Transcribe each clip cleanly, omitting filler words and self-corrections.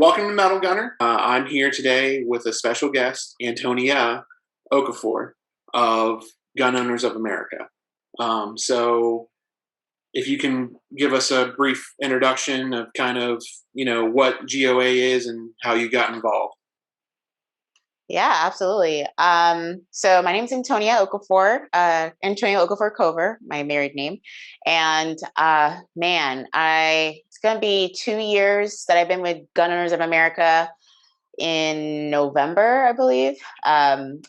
Welcome to Metal Gunner. I'm here today with a special guest, Antonia Okafor of Gun Owners of America. So, if you can give us a brief introduction of kind of, what GOA is and how you got involved. Yeah, absolutely. So my name's Antonia Okafor, Antonia Okafor Cover, my married name. And it's gonna be 2 years that I've been with Gun Owners of America in November, I believe.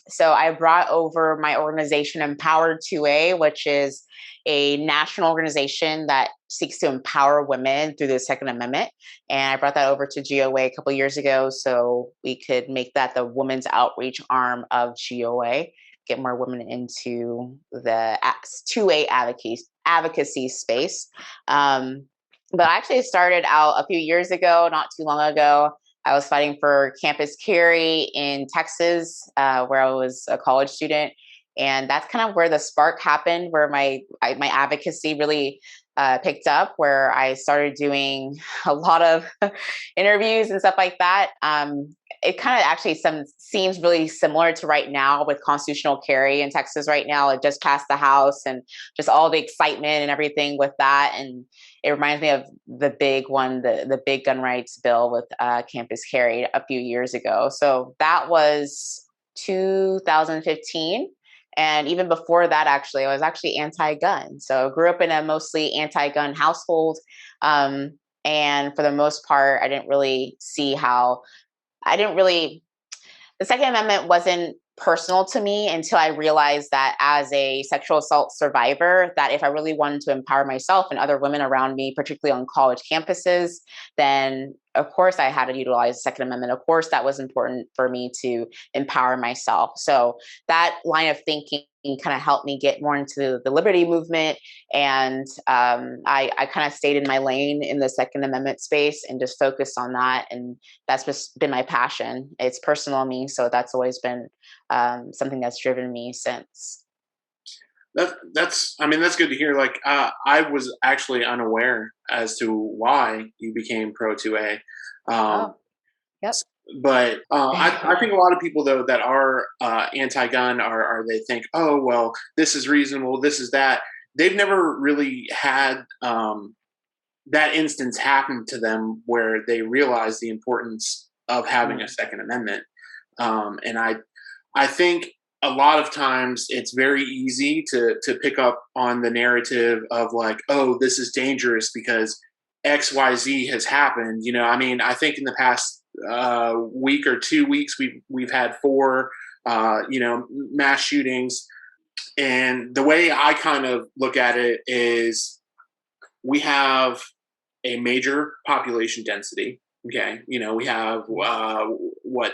So I brought over my organization Empowered 2A, which is a national organization that seeks to empower women through the Second Amendment. And I brought that over to GOA a couple of years ago so we could make that the women's outreach arm of GOA, get more women into the 2A advocacy space. But I actually started out a few years ago, not too long ago. I was fighting for campus carry in Texas, where I was a college student. And that's kind of where the spark happened, where my advocacy really picked up, where I started doing a lot of interviews and stuff like that. It kind of actually seems really similar to right now with constitutional carry in Texas right now. It just passed the House and just all the excitement and everything with that. And it reminds me of the big one, the big gun rights bill with campus carry a few years ago. So that was 2015. And even before that, actually, I was actually anti-gun. So I grew up in a mostly anti-gun household. And for the most part, I didn't really see how, the Second Amendment wasn't personal to me until I realized that as a sexual assault survivor, that if I really wanted to empower myself and other women around me, particularly on college campuses, then of course I had to utilize the Second Amendment. Of course, that was important for me to empower myself. So that line of thinking kind of helped me get more into the liberty movement. And I kind of stayed in my lane in the Second Amendment space and just focused on that. And that's just been my passion. It's personal to me. So that's always been something that's driven me since. That's good to hear. Like, I was actually unaware as to why you became pro 2A. Oh, yep. But I think a lot of people though that are anti-gun are they think, oh well, this is reasonable, this is that. They've never really had that instance happen to them where they realize the importance of having a Second Amendment. And I think a lot of times it's very easy to pick up on the narrative of like, oh, this is dangerous because XYZ has happened. I think in the past week or 2 weeks, we've had four, mass shootings. And the way I kind of look at it is we have a major population density. Okay. We have,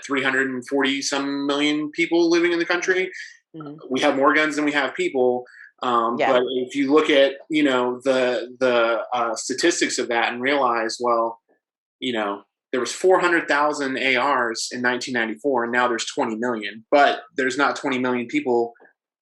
340 some million people living in the country. Mm-hmm. We have more guns than we have people. But if you look at, the statistics of that and realize, well, there was 400,000 ARs in 1994, and now there's 20 million, but there's not 20 million people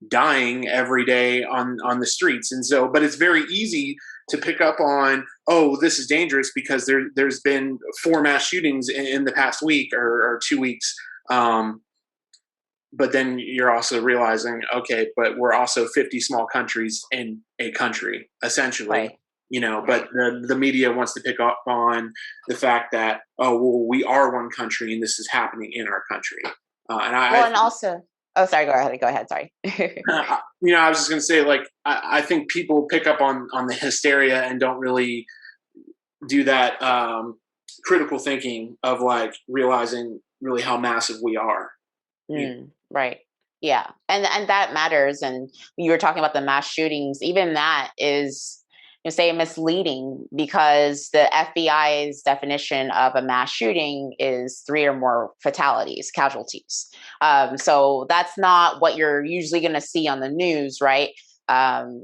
dying every day on the streets. And so, but it's very easy to pick up on, oh, this is dangerous because there's been 4 mass shootings in the past week or 2 weeks. But then you're also realizing, okay, but we're also 50 small countries in a country, essentially. Right. But the media wants to pick up on the fact that, oh, well, we are one country and this is happening in our country. Oh, sorry, go ahead. Sorry. I was just going to say, like, I think people pick up on the hysteria and don't really do that critical thinking of like realizing really how massive we are. Right. Yeah. And that matters. And you were talking about the mass shootings, even that is, say, misleading because the FBI's definition of a mass shooting is 3 or more fatalities, casualties. So that's not what you're usually going to see on the news, right?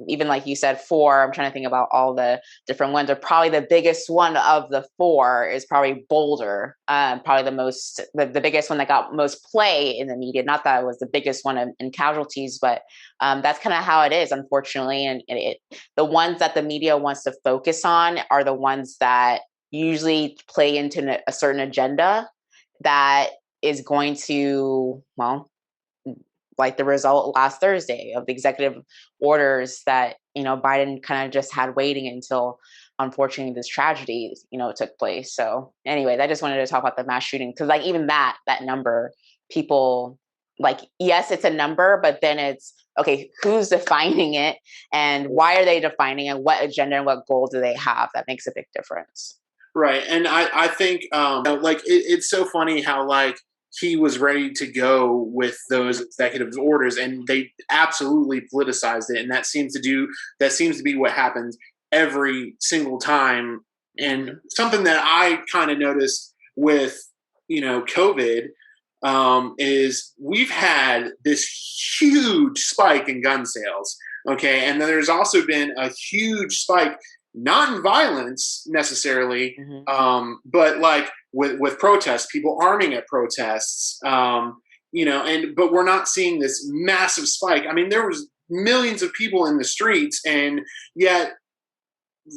Even like you said, 4, I'm trying to think about all the different ones, or probably the biggest one of the 4 is probably Boulder. Probably the biggest one that got most play in the media. Not that it was the biggest one in casualties, but that's kind of how it is, unfortunately. And the ones that the media wants to focus on are the ones that usually play into a certain agenda that is going to, well, like the result last Thursday of the executive orders that, Biden kind of just had waiting until, unfortunately, this tragedy, took place. So anyways, I just wanted to talk about the mass shooting, because like even that number, people like, yes, it's a number, but then it's, okay, who's defining it and why are they defining it? What agenda and what goal do they have? That makes a big difference. Right. And I think, like, it's so funny how, like, he was ready to go with those executive orders and they absolutely politicized it. And that seems to be what happens every single time. And something that I kind of noticed with, COVID, is we've had this huge spike in gun sales. Okay. And then there's also been a huge spike, not in violence necessarily, but like with protests, people arming at protests, but we're not seeing this massive spike. I mean, there was millions of people in the streets, and yet,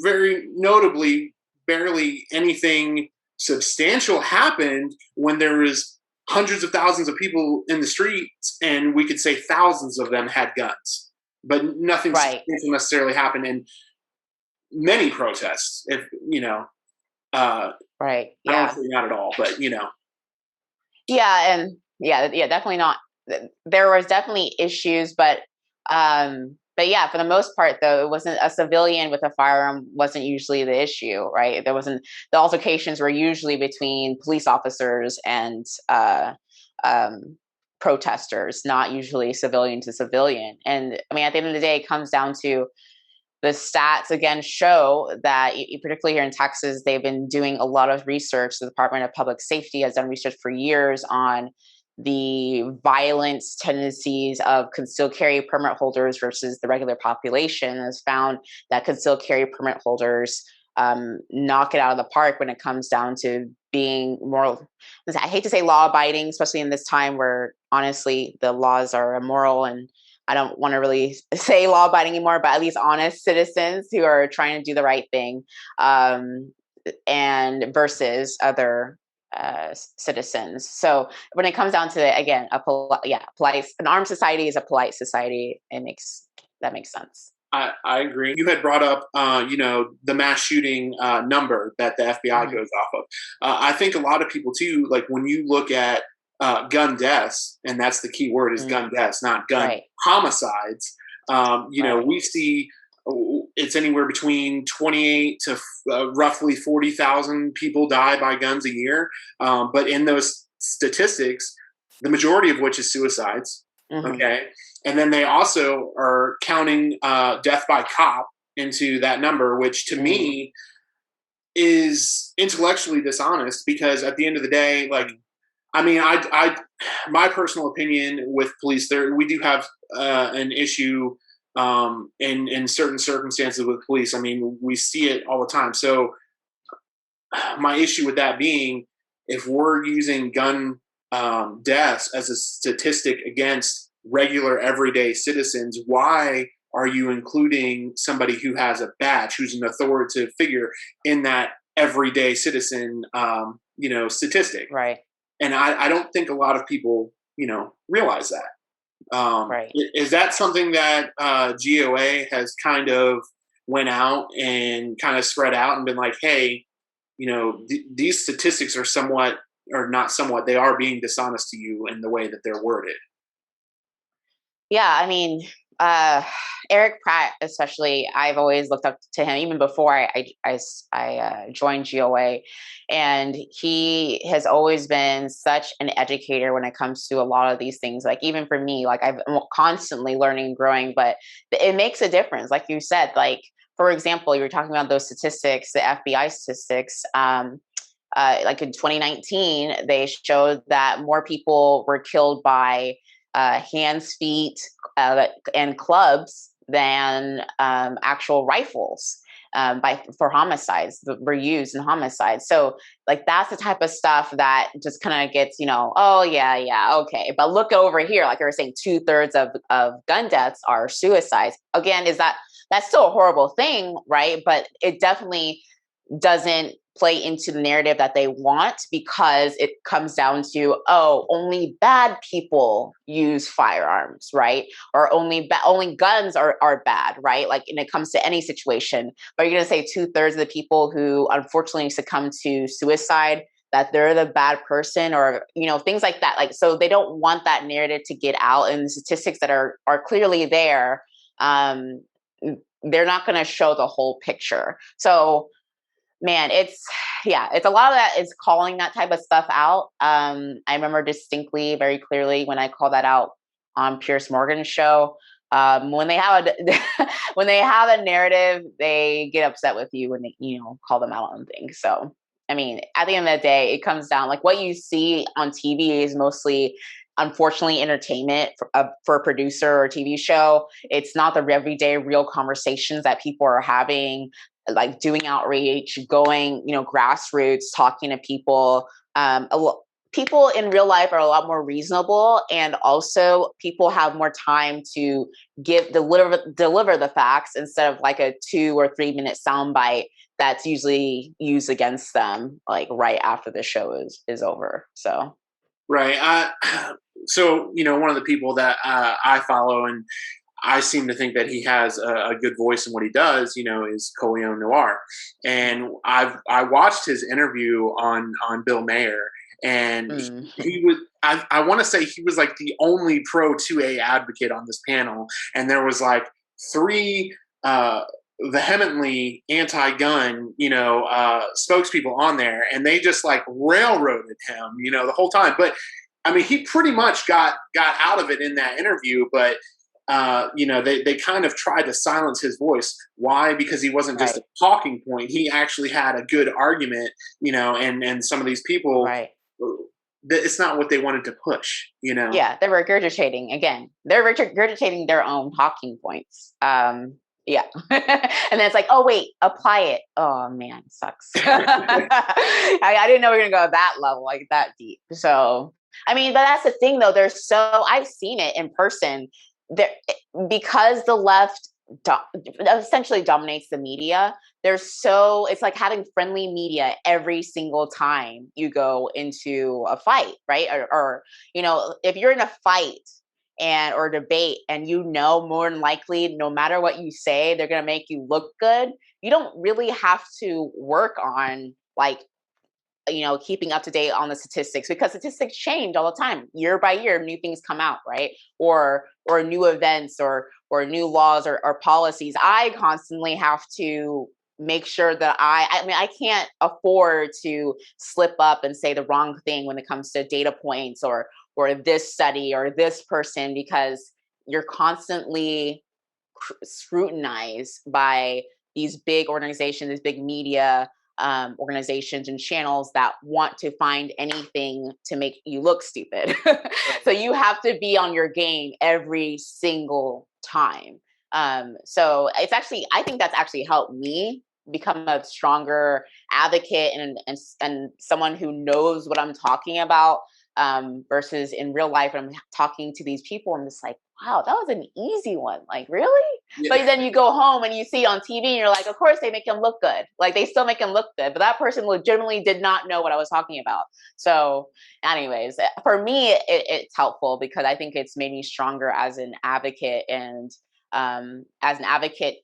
very notably, barely anything substantial happened when there was hundreds of thousands of people in the streets, and we could say thousands of them had guns, but nothing substantial necessarily happened. And many protests, if right, I don't say not at all, but definitely not. There was definitely issues, but yeah, for the most part, though, it wasn't a civilian with a firearm wasn't usually the issue, right? There wasn't, the altercations were usually between police officers and protesters, not usually civilian to civilian. And I mean, at the end of the day, it comes down to the stats again show that, particularly here in Texas, they've been doing a lot of research. The Department of Public Safety has done research for years on the violence tendencies of concealed carry permit holders versus the regular population, and has found that concealed carry permit holders knock it out of the park when it comes down to being more, I hate to say law abiding, especially in this time where honestly the laws are immoral, and I don't want to really say law abiding anymore, but at least honest citizens who are trying to do the right thing, and versus other citizens. So when it comes down to it, again, polite, an armed society is a polite society. That makes sense. I agree. You had brought up, the mass shooting number that the FBI goes off of. I think a lot of people too, like when you look at gun deaths, and that's the key word is gun deaths, not gun homicides. We see it's anywhere between 28 to roughly 40,000 people die by guns a year. But in those statistics, the majority of which is suicides. Okay. And then they also are counting death by cop into that number, which to me is intellectually dishonest, because at the end of the day, like, I mean, my personal opinion with police, we do have an issue in certain circumstances with police. I mean, we see it all the time. So my issue with that being, if we're using gun deaths as a statistic against regular everyday citizens, why are you including somebody who has a badge, who's an authoritative figure in that everyday citizen, statistic? Right. And I don't think a lot of people, realize that. Is that something that GOA has kind of went out and kind of spread out and been like, hey, these statistics are not somewhat, they are being dishonest to you in the way that they're worded? Yeah, I mean, Eric Pratt, especially, I've always looked up to him even before I joined GOA, and he has always been such an educator when it comes to a lot of these things. Like even for me, like I'm constantly learning and growing, but it makes a difference. Like you said, like for example, you were talking about those statistics, the FBI statistics. Like in 2019, they showed that more people were killed by hands, feet, and clubs than actual rifles for homicides that were used in homicides. So like that's the type of stuff that just kind of gets, oh yeah, okay. But look over here, like you were saying, 2/3 of gun deaths are suicides. Again, that's still a horrible thing, right? But it definitely doesn't play into the narrative that they want, because it comes down to, oh, only bad people use firearms, right? Or only guns are bad, right? Like, when it comes to any situation. But you're going to say 2/3 of the people who unfortunately succumb to suicide, that they're the bad person, or, things like that. Like, so they don't want that narrative to get out, and the statistics that are clearly there, they're not going to show the whole picture. So, man, it's a lot of that is calling that type of stuff out. I remember distinctly, very clearly, when I called that out on Pierce Morgan's show. When they have when they have a narrative, they get upset with you when they call them out on things. So, I mean, at the end of the day, it comes down, like, what you see on TV is mostly, unfortunately, entertainment for a producer or a TV show. It's not the everyday real conversations that people are having, like doing outreach, going, grassroots, talking to people. People in real life are a lot more reasonable, and also people have more time to deliver the facts, instead of like a 2 or 3 minute soundbite that's usually used against them, like right after the show is over. So. Right. So, one of the people that I follow, and I seem to think that he has a good voice in what he does, is Coleon Noir. And I watched his interview on Bill Mayer, and he was, I want to say he was like the only pro 2A advocate on this panel. And there was like 3 vehemently anti-gun, spokespeople on there, and they just like railroaded him, the whole time. But I mean, he pretty much got out of it in that interview, but they kind of tried to silence his voice. Why? Because he wasn't just a talking point. He actually had a good argument, and some of these people, it's not what they wanted to push, Yeah, they're regurgitating again. They're regurgitating their own talking points. Yeah. And then it's like, oh, wait, apply it. Oh, man, sucks. I didn't know we were going to go that level, like that deep. So, I mean, but that's the thing, though. I've seen it in person. Because the left essentially dominates the media, it's like having friendly media every single time you go into a fight, right? Or if you're in a fight or debate, and more than likely, no matter what you say, they're going to make you look good. You don't really have to work on, like, keeping up to date on the statistics, because statistics change all the time. Year by year, new things come out, right? Or new events, or new laws, or policies. I constantly have to make sure that I can't afford to slip up and say the wrong thing when it comes to data points, or this study, or this person, because you're constantly scrutinized by these big organizations, these big media organizations and channels that want to find anything to make you look stupid. So you have to be on your game every single time. So I think that's actually helped me become a stronger advocate, and someone who knows what I'm talking about, versus in real life, when I'm talking to these people, I'm just like, wow, that was an easy one. Like, really? Yeah. But then you go home and you see on TV, and you're like, of course they make him look good. Like, they still make him look good. But that person legitimately did not know what I was talking about. So anyways, for me, it's helpful, because I think it's made me stronger as an advocate, and as an advocate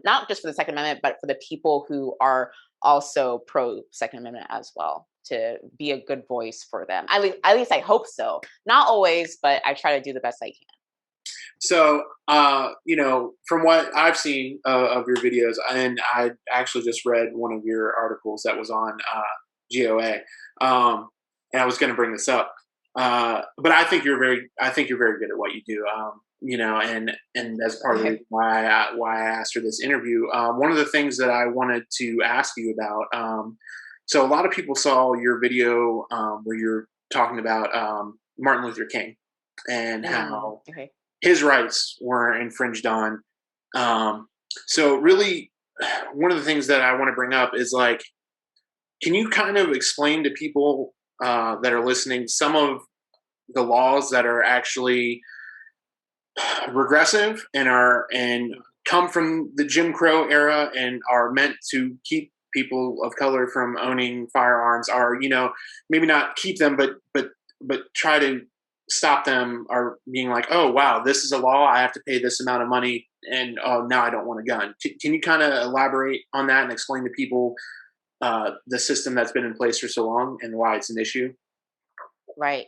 not just for the Second Amendment, but for the people who are also pro Second Amendment as well, to be a good voice for them. At least I hope so. Not always, but I try to do the best I can. So, from what I've seen of your videos, and I actually just read one of your articles that was on GOA, and I was going to bring this up, but I think you're very good at what you do. And as part of the reason why I asked for this interview, one of the things that I wanted to ask you about. So a lot of people saw your video where you're talking about Martin Luther King and how his rights were infringed on. So really, one of the things that I want to bring up is, like, can you kind of explain to people that are listening some of the laws that are actually regressive and come from the Jim Crowe era and are meant to keep people of color from owning firearms, or maybe not keep them, but try to stop them, are being like, oh wow, this is a law, I have to pay this amount of money, and oh, now I don't want a gun. Can you kind of elaborate on that and explain to people the system that's been in place for so long and why it's an issue? Right.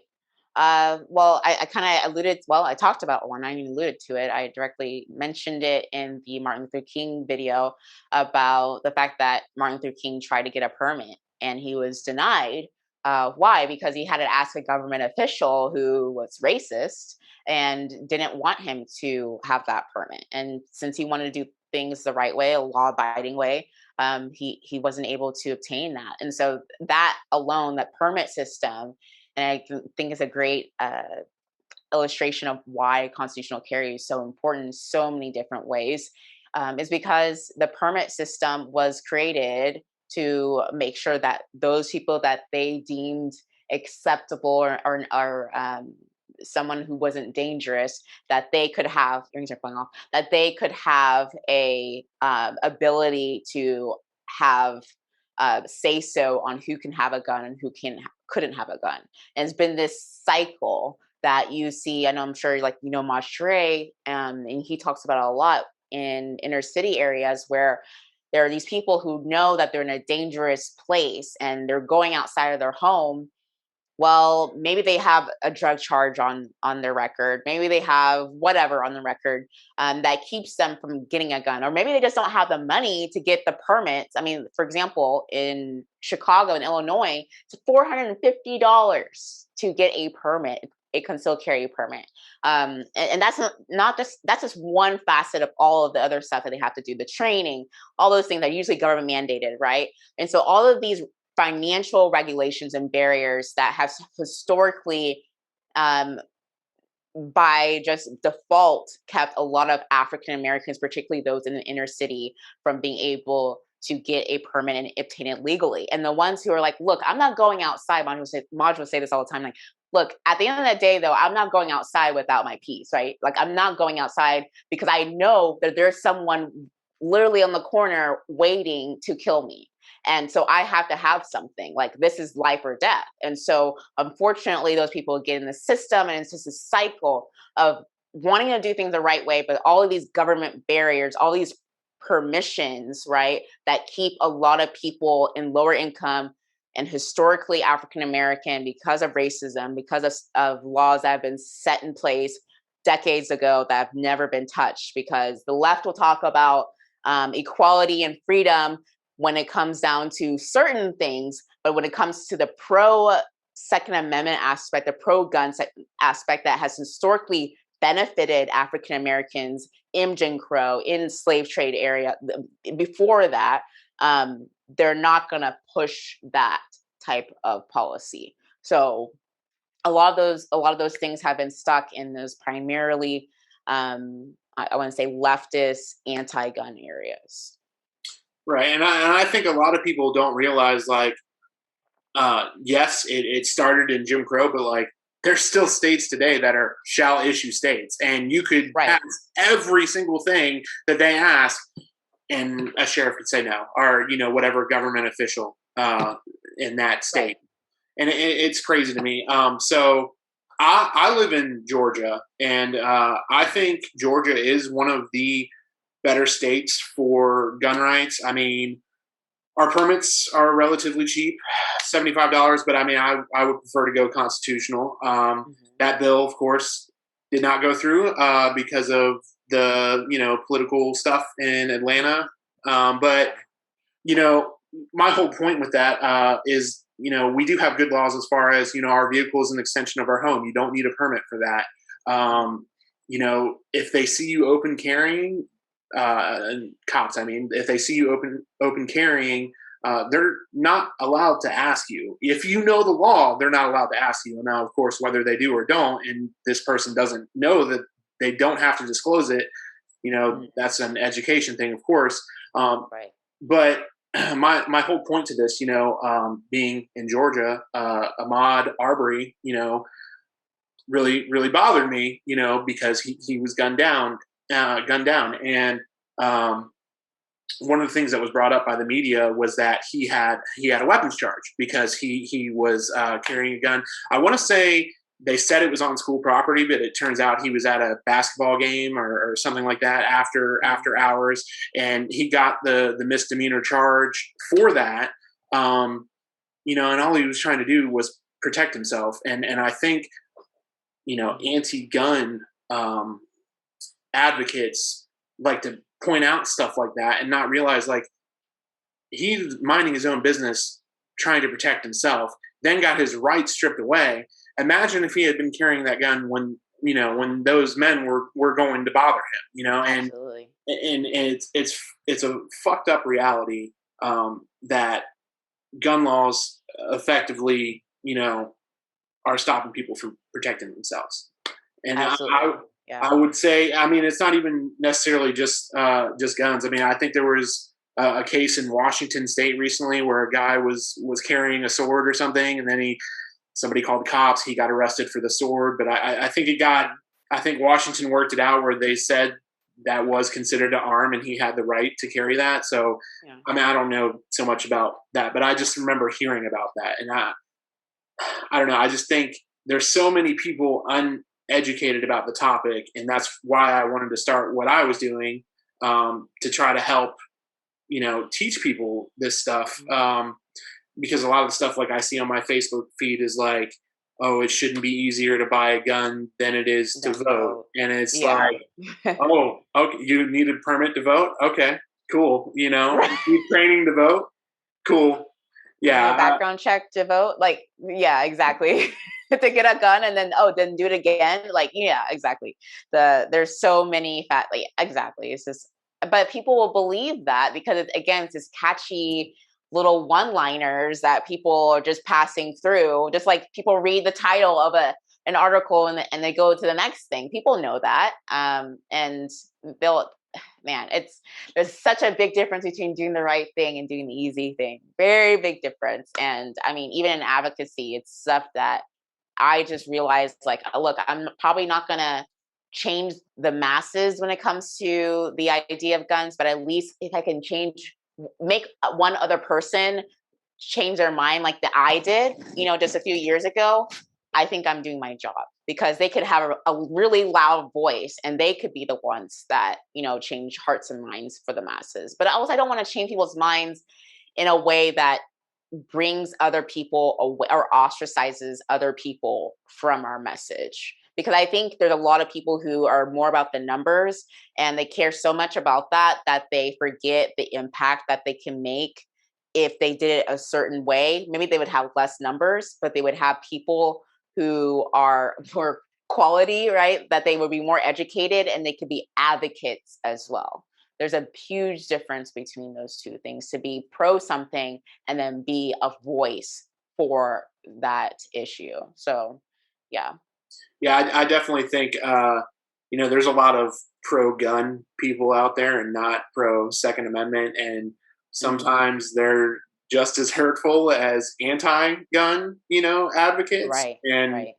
Well, I kind of I talked about one. I even alluded to it. I directly mentioned it in the Martin Luther King video about the fact that Martin Luther King tried to get a permit and he was denied. Why? Because he had to ask a government official who was racist and didn't want him to have that permit. And since he wanted to do things the right way, a law-abiding way, he wasn't able to obtain that. And so that alone, that permit system, and think it's a great illustration of why constitutional carry is so important in so many different ways, is because the permit system was created to make sure that those people that they deemed acceptable, or someone who wasn't dangerous, that they could have earrings are falling off, that they could have a ability to have say so on who can have a gun and who couldn't have a gun. And it's been this cycle that you see. I know, I'm sure, like, Mashre, and he talks about it a lot in inner city areas where there are these people who know that they're in a dangerous place and they're going outside of their home. Well, maybe they have a drug charge on their record. Maybe they have whatever on the record, that keeps them from getting a gun, or maybe they just don't have the money to get the permits. I mean, for example, in Chicago and Illinois, it's $450 to get a permit, a concealed carry permit, and that's that's just one facet of all of the other stuff that they have to do, the training, all those things that are usually government mandated, right? And so all of these financial regulations and barriers that have historically, um, by just default, kept a lot of African Americans, particularly those in the inner city, from being able to get a permit and obtain it legally. And the ones who are like, look, I'm not going outside. Maj would say this all the time. Like, look, at the end of the day, though, I'm not going outside without my peace, right? Like, I'm not going outside because I know that there's someone literally on the corner waiting to kill me. And so I have to have something. Like, this is life or death. And so unfortunately, those people get in the system, and it's just a cycle of wanting to do things the right way, but all of these government barriers, all these permissions, right, that keep a lot of people in lower income and historically African American, because of racism, because of laws that have been set in place decades ago that have never been touched. Because the left will talk about equality and freedom when it comes down to certain things, but when it comes to the pro Second Amendment aspect, the pro gun aspect that has historically benefited African Americans in Jim Crowe, in slave trade area, before that, they're not going to push that type of policy. So a lot of those things have been stuck in those primarily, I want to say, leftist, anti-gun areas. Right, and I think a lot of people don't realize, like, yes, it started in Jim Crow, but like, there's still states today that are shall issue states, and you could pass every single thing that they ask, and a sheriff could say no, or whatever government official in that state, and it's crazy to me. So I live in Georgia, and I think Georgia is one of the better states for gun rights. I mean, our permits are relatively cheap, $75, but I mean, I would prefer to go constitutional. That bill, of course, did not go through because of the political stuff in Atlanta. But my whole point with that is, we do have good laws as far as our vehicle is an extension of our home. You don't need a permit for that. If they see you open carrying, and cops, I mean, if they see you open carrying, they're not allowed to ask you. If you know the law, they're not allowed to ask you. Now, of course, whether they do or don't, and this person doesn't know that they don't have to disclose it, that's an education thing, of course. But my whole point to this, being in Georgia, Ahmaud Arbery, really bothered me, because he was gunned down, and one of the things that was brought up by the media was that he had a weapons charge because he was carrying a gun. I want to say they said it was on school property, but it turns out he was at a basketball game or something like that after hours, and he got the misdemeanor charge for that. And all he was trying to do was protect himself, and I think anti-gun advocates like to point out stuff like that and not realize like he's minding his own business, trying to protect himself, then got his rights stripped away. Imagine if he had been carrying that gun when those men were going to bother him, Absolutely. and it's a fucked up reality that gun laws effectively, are stopping people from protecting themselves. And Absolutely. Yeah. I would say, I mean, it's not even necessarily just guns. I mean, I think there was a case in Washington State recently where a guy was carrying a sword or something, and then somebody called the cops. He got arrested for the sword, but I think I think Washington worked it out where they said that was considered an arm, and he had the right to carry that. So, Yeah. I mean, I don't know so much about that, but I just remember hearing about that, and I don't know. I just think there's so many people uneducated about the topic, and that's why I wanted to start what I was doing to try to help, teach people this stuff. Because a lot of the stuff like I see on my Facebook feed is like, oh, it shouldn't be easier to buy a gun than it is to vote, and it's like, oh, okay, you need a permit to vote? Okay, cool. You need training to vote? Cool. Yeah. Background check to vote. Like, yeah, exactly. To get a gun and then do it again. Like, yeah, exactly. There's so many exactly. It's just, but people will believe that because it's this catchy little one-liners that people are just passing through. Just like people read the title of an article and they go to the next thing. People know that. And they'll, man, there's such a big difference between doing the right thing and doing the easy thing. Very big difference. And I mean, even in advocacy, it's stuff that I just realized like, look, I'm probably not going to change the masses when it comes to the idea of guns, but at least if I can make one other person change their mind like that I did, just a few years ago, I think I'm doing my job because they could have a really loud voice and they could be the ones that, change hearts and minds for the masses. But also, I don't want to change people's minds in a way that brings other people away or ostracizes other people from our message. Because I think there's a lot of people who are more about the numbers and they care so much about that they forget the impact that they can make if they did it a certain way. Maybe they would have less numbers, but they would have people who are more quality, right? That they would be more educated and they could be advocates as well. There's a huge difference between those two things, to be pro something and then be a voice for that issue. So, yeah. Yeah, I definitely think, there's a lot of pro-gun people out there and not pro-Second Amendment, and sometimes they're just as hurtful as anti-gun, advocates, Right. and Right.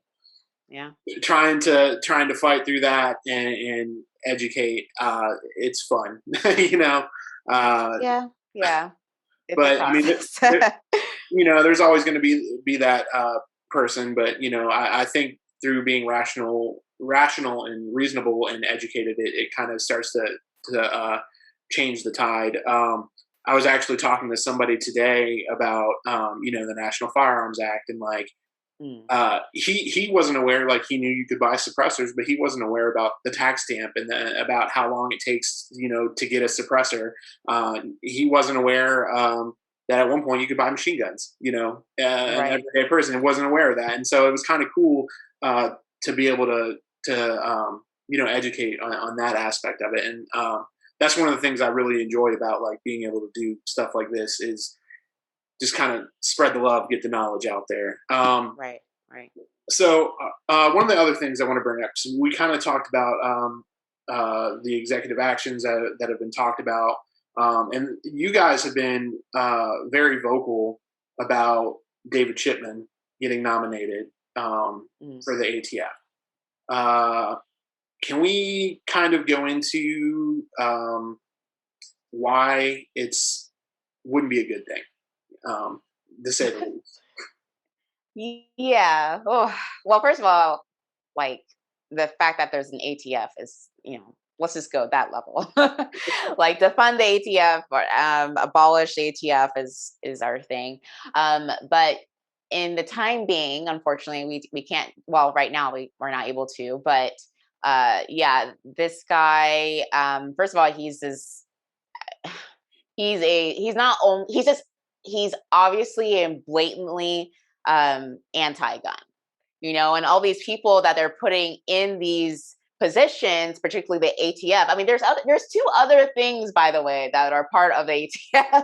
Yeah. trying to fight through that and educate. It's fun, Yeah. Yeah. It's a But I mean, process. there's always going to be that person. But I think through being rational and reasonable and educated, it kind of starts to change the tide. I was actually talking to somebody today about the National Firearms Act, and like he wasn't aware. Like, he knew you could buy suppressors, but he wasn't aware about the tax stamp and about how long it takes to get a suppressor. He wasn't aware that at one point you could buy machine guns. An everyday person wasn't aware of that, and so it was kind of cool to be able to educate on that aspect of it. And that's one of the things I really enjoy about like being able to do stuff like this, is just kind of spread the love, get the knowledge out there. Right. So one of the other things I want to bring up, so we kind of talked about the executive actions that have been talked about, and you guys have been very vocal about David Chipman getting nominated for the ATF. Can we kind of go into why wouldn't be a good thing, to say the least. Yeah. Oh, well, first of all, like the fact that there's an ATF is, let's just go that level. Like defund the ATF or abolish the ATF is our thing. But in the time being, unfortunately, we can't. Well, right now we're not able to. But yeah, this guy. First of all, he's not only he's obviously and blatantly anti-gun, and all these people that they're putting in these positions, particularly the ATF. I mean, there's two other things, by the way, that are part of the ATF,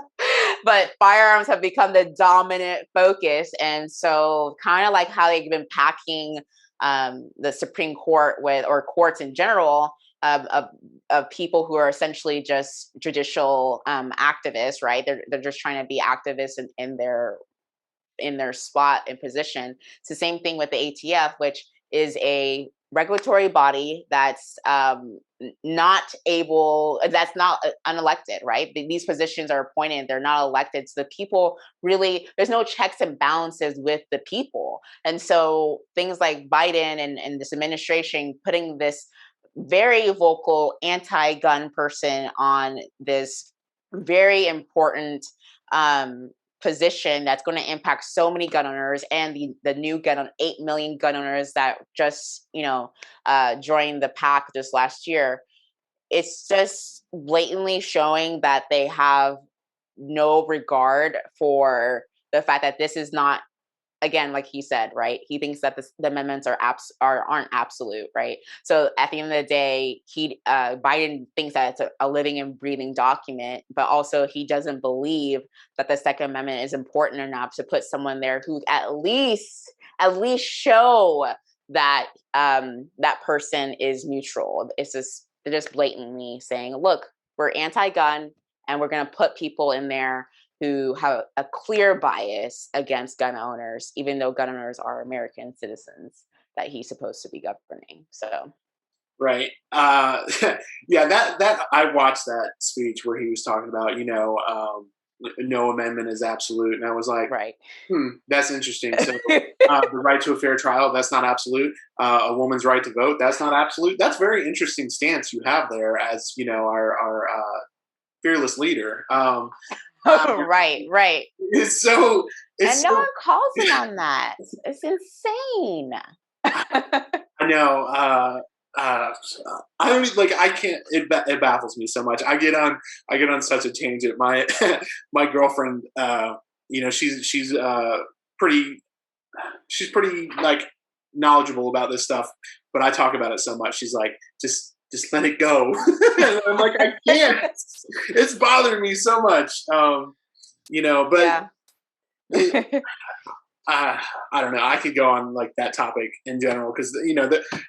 but firearms have become the dominant focus, and so kind of like how they've been packing the Supreme Court or courts in general of people who are essentially just judicial activists, right? They're just trying to be activists in their spot and position. It's the same thing with the ATF, which is a regulatory body that's not unelected, right? These positions are appointed, they're not elected. So the people really, there's no checks and balances with the people. And so things like Biden and this administration putting this very vocal anti-gun person on this very important position that's going to impact so many gun owners and the new 8 million gun owners that just joined the pack this last year. It's just blatantly showing that they have no regard for the fact that this is not, again, like he said, right? He thinks that the amendments aren't absolute, right? So at the end of the day, Biden thinks that it's a living and breathing document, but also he doesn't believe that the Second Amendment is important enough to put someone there who at least show that that person is neutral. They're just blatantly saying, look, we're anti-gun, and we're going to put people in there who have a clear bias against gun owners, even though gun owners are American citizens that he's supposed to be governing. So, right, yeah, that I watched that speech where he was talking about, no amendment is absolute, and I was like, right, that's interesting. So, the right to a fair trial, that's not absolute. A woman's right to vote, that's not absolute. That's a very interesting stance you have there, as our fearless leader. right. So and no one calls him on that. It's insane. I know. I don't like. I can't. It baffles me so much. I get on such a tangent. My my girlfriend, she's pretty. She's pretty like knowledgeable about this stuff, but I talk about it so much. She's like, just let it go. And I'm like, I can't. It's bothering me so much. But yeah. I don't know. I could go on like that topic in general because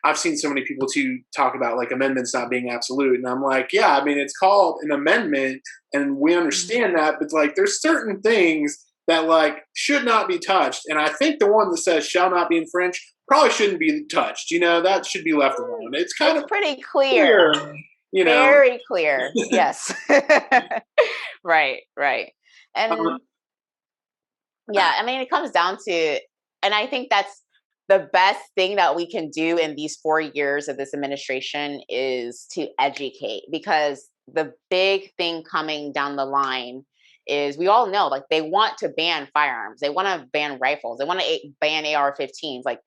I've seen so many people too talk about like amendments not being absolute, and I'm like, yeah, I mean it's called an amendment, and we understand that, but like there's certain things that like should not be touched, and I think the one that says shall not be infringed probably shouldn't be touched. That should be left alone. It's kind of pretty clear. Very clear. Yes. Right. And yeah, I mean, it comes down to, and I think that's the best thing that we can do in these 4 years of this administration is to educate, because the big thing coming down the line is we all know, like, they want to ban firearms. They want to ban rifles. They want to ban AR-15s. Like,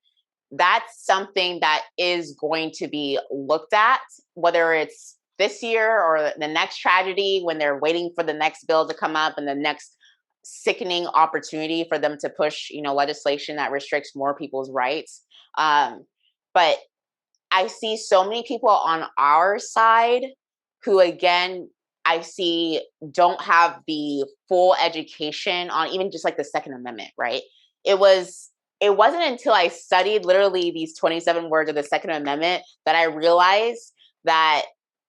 that's something that is going to be looked at, whether it's this year or the next tragedy when they're waiting for the next bill to come up and the next sickening opportunity for them to push, legislation that restricts more people's rights. But I see so many people on our side who, again, I see don't have the full education on even just like the Second Amendment, right? It wasn't until I studied literally these 27 words of the Second Amendment that I realized that,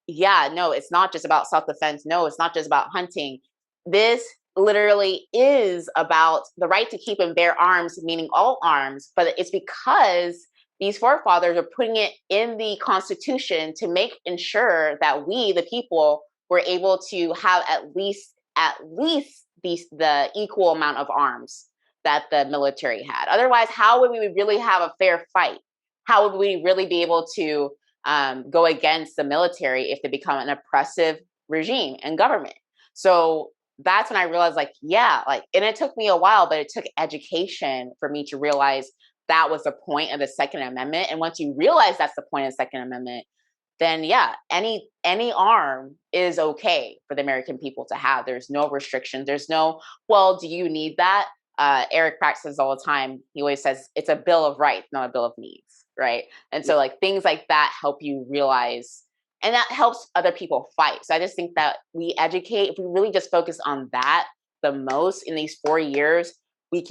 yeah, no, it's not just about self-defense. No, it's not just about hunting. This literally is about the right to keep and bear arms, meaning all arms, but it's because these forefathers are putting it in the Constitution to ensure that we, the people, we're able to have at least the equal amount of arms that the military had. Otherwise, how would we really have a fair fight? How would we really be able to go against the military if they become an oppressive regime and government? So that's when I realized, like, yeah, like, and it took me a while, but it took education for me to realize that was the point of the Second Amendment. And once you realize that's the point of the Second Amendment, then yeah, any arm is okay for the American people to have. There's no restrictions. There's no, well, do you need that? Eric practices all the time. He always says it's a bill of rights, not a bill of needs, right? And so like things like that help you realize, and that helps other people fight. So I just think that we educate, if we really just focus on that the most in these 4 years, we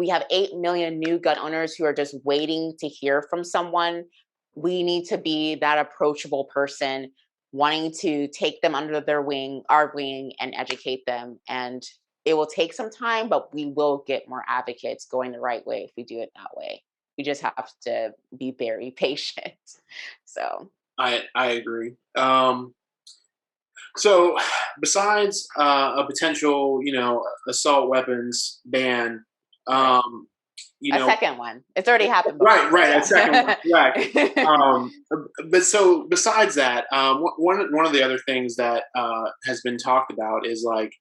have 8 million new gun owners who are just waiting to hear from someone. We need to be that approachable person wanting to take them under our wing, and educate them. And it will take some time, but we will get more advocates going the right way if we do it that way. We just have to be very patient. So I agree. So besides a potential, assault weapons ban, right. you A know, second one. It's already happened before. right, a second one, right. But so besides that, one of the other things that has been talked about is like,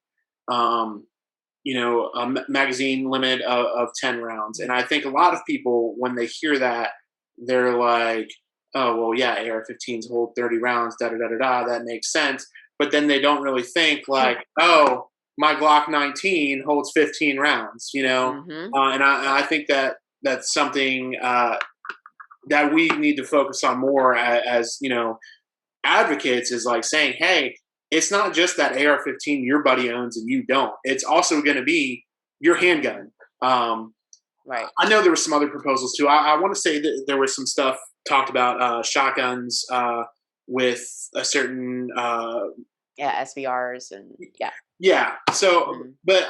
magazine limit of 10 rounds. And I think a lot of people, when they hear that, they're like, oh, well, yeah, AR-15s hold 30 rounds, da da da da da. That makes sense. But then they don't really think like, oh, my Glock 19 holds 15 rounds, Mm-hmm. And I think that that's something that we need to focus on more as advocates, is like saying, hey, it's not just that AR-15 your buddy owns and you don't. It's also going to be your handgun. Right. I know there were some other proposals too. I want to say that there was some stuff talked about shotguns with a certain SVRs and yeah. So, but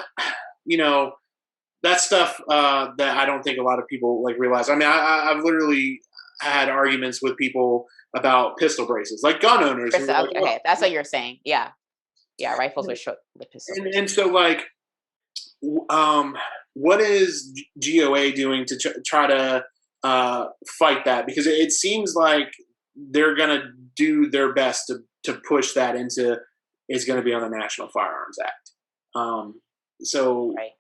that stuff that I don't think a lot of people like realize. I mean, I've literally had arguments with people about pistol braces, like gun owners. Okay, like, okay, that's what you're saying. Yeah, rifles with pistol braces. And so, like, what is GOA doing to try to fight that? Because it seems like they're going to do their best to push that into is going to be on the National Firearms Act. So, right.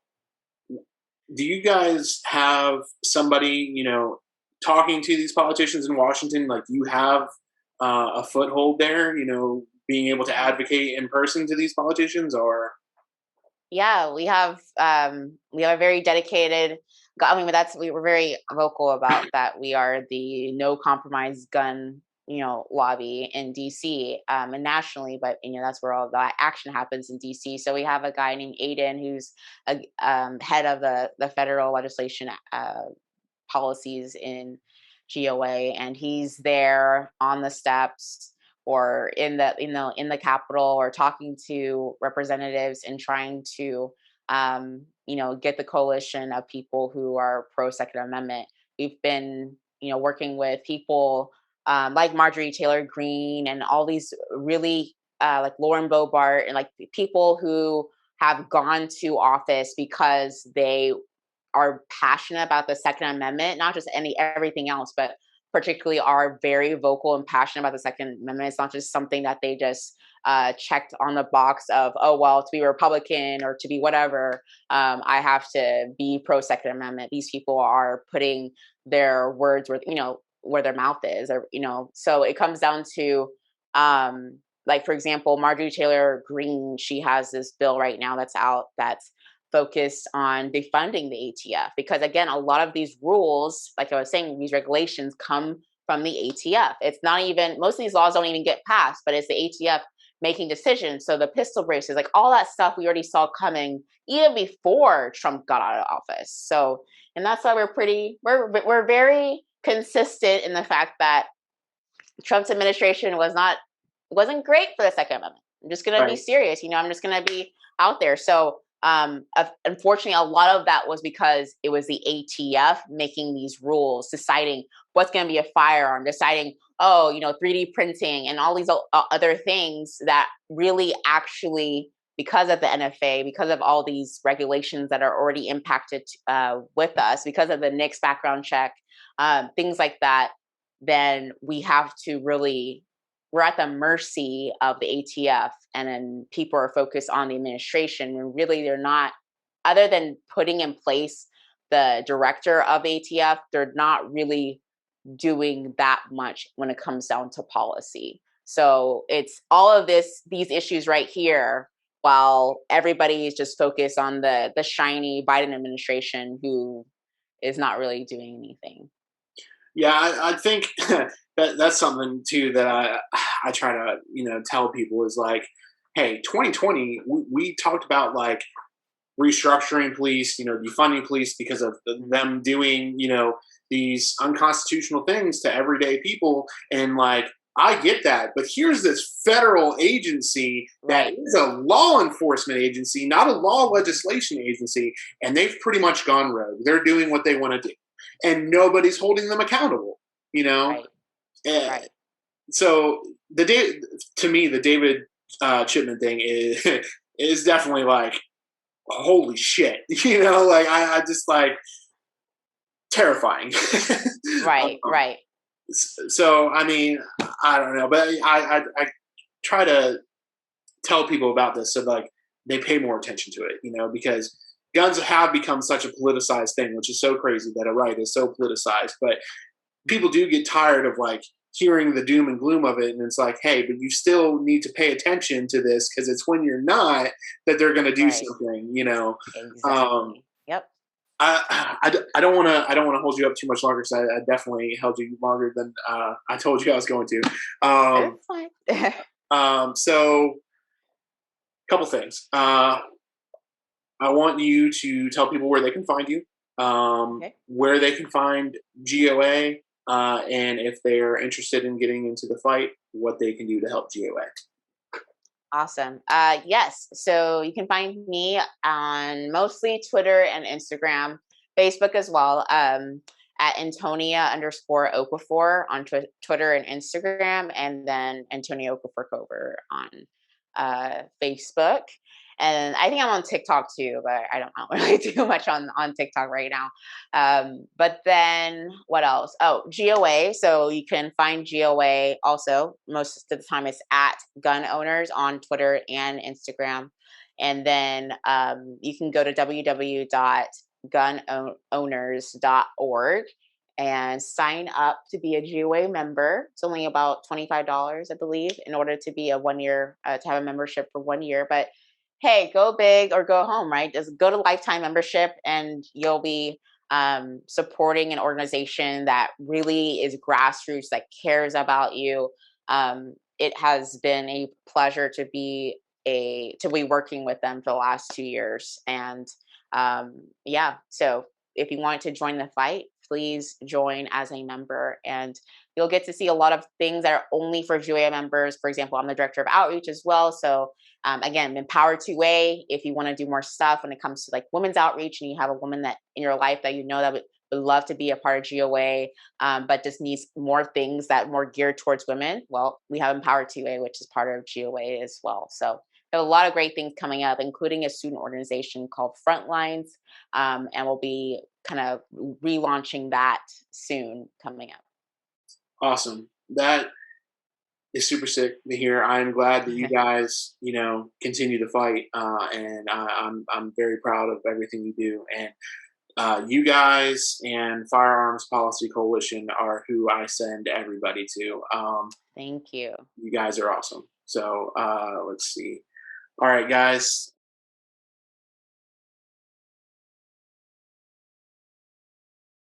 Do you guys have somebody, talking to these politicians in Washington? Like, you have a foothold there, being able to advocate in person to these politicians, or? Yeah, we have a very dedicated. I mean, we're very vocal about that. We are the no compromise gun, lobby in DC and nationally, but that's where all the action happens in DC. So we have a guy named Aiden who's a head of the federal legislation policies in GOA, and he's there on the steps or in the Capitol, or talking to representatives and trying to get the coalition of people who are pro Second Amendment. We've been working with people like Marjorie Taylor Greene and all these really like Lauren Boebert, and like people who have gone to office because they are passionate about the Second Amendment, not just everything else, but particularly are very vocal and passionate about the Second Amendment. It's not just something that they just checked on the box of, oh, well, to be Republican or to be whatever, I have to be pro Second Amendment. These people are putting their words where their mouth is, or so it comes down to like, for example, Marjorie Taylor Greene, she has this bill right now that's out that's focused on defunding the ATF, because again, a lot of these rules, like I was saying, these regulations come from the ATF. It's not even, most of these laws don't even get passed, but it's the ATF making decisions. So the pistol braces, like all that stuff we already saw coming even before Trump got out of office. So, and that's why we're very consistent in the fact that Trump's administration wasn't great for the Second Amendment. I'm just going to be serious. I'm just going to be out there. So Unfortunately, a lot of that was because it was the ATF making these rules, deciding what's going to be a firearm, deciding, oh, 3D printing and all these other things that really actually, because of the NFA, because of all these regulations that are already impacted with us, because of the NICS background check, things like that, then we have to really, we're at the mercy of the ATF, and then people are focused on the administration, and really they're not, other than putting in place the director of ATF, they're not really doing that much when it comes down to policy. So it's all of these issues right here, while everybody is just focused on the shiny Biden administration who is not really doing anything. Yeah, I think that's something too that I try to tell people is like, hey, 2020 we talked about like restructuring police, defunding police because of them doing these unconstitutional things to everyday people, and like I get that, but here's this federal agency that Right. is a law enforcement agency, not a law legislation agency, and they've pretty much gone rogue. They're doing what they want to do, and nobody's holding them accountable. You know, Right. Eh, Right. so to me, the David Chipman thing is definitely like holy shit. Like I just like terrifying. Right. um, Right. so I mean, I don't know, but I try to tell people about this so like they pay more attention to it, because guns have become such a politicized thing, which is so crazy that a right is so politicized. But people do get tired of like hearing the doom and gloom of it, and it's like, hey, but you still need to pay attention to this because it's when you're not that they're going to do Right. something. um, Exactly. Yep. I don't want to hold you up too much longer because I definitely held you longer than I told you I was going to. It's fine. So couple things. I want you to tell people where they can find you, Okay. where they can find GOA, and if they're interested in getting into the fight, what they can do to help GOA. Awesome. Yes. So you can find me on mostly Twitter and Instagram, Facebook as well. At Antonia_Okafor on Twitter and Instagram, and then Antonia Okafor Cover on Facebook. And I think I'm on TikTok too, but I don't really do much on TikTok right now. But then what else? Oh, GOA. So you can find GOA also. Most of the time it's at Gun Owners on Twitter and Instagram. And then you can go to www.gunowners.org and sign up to be a GOA member. It's only about $25, I believe, in order to be a 1 year, to have a membership for 1 year. But hey, go big or go home, right? Just go to lifetime membership and you'll be supporting an organization that really is grassroots, that cares about you. It has been a pleasure to be working with them for the last 2 years. And yeah, so if you want to join the fight, please join as a member, and you'll get to see a lot of things that are only for GOA members. For example, I'm the director of outreach as well. So again, Empower 2A, if you want to do more stuff when it comes to like women's outreach and you have a woman that in your life that that would love to be a part of GOA, but just needs more things that more geared towards women. Well, we have Empower 2A, which is part of GOA as well. So there are a lot of great things coming up, including a student organization called Frontlines, and we'll be kind of relaunching that soon coming Awesome. That is super sick to hear. I'm glad that you up. guys, continue to fight, and I'm very proud of everything you do. And you guys and Firearms Policy Coalition are who I send everybody to. Thank you. You guys are awesome. So let's see. All right, guys.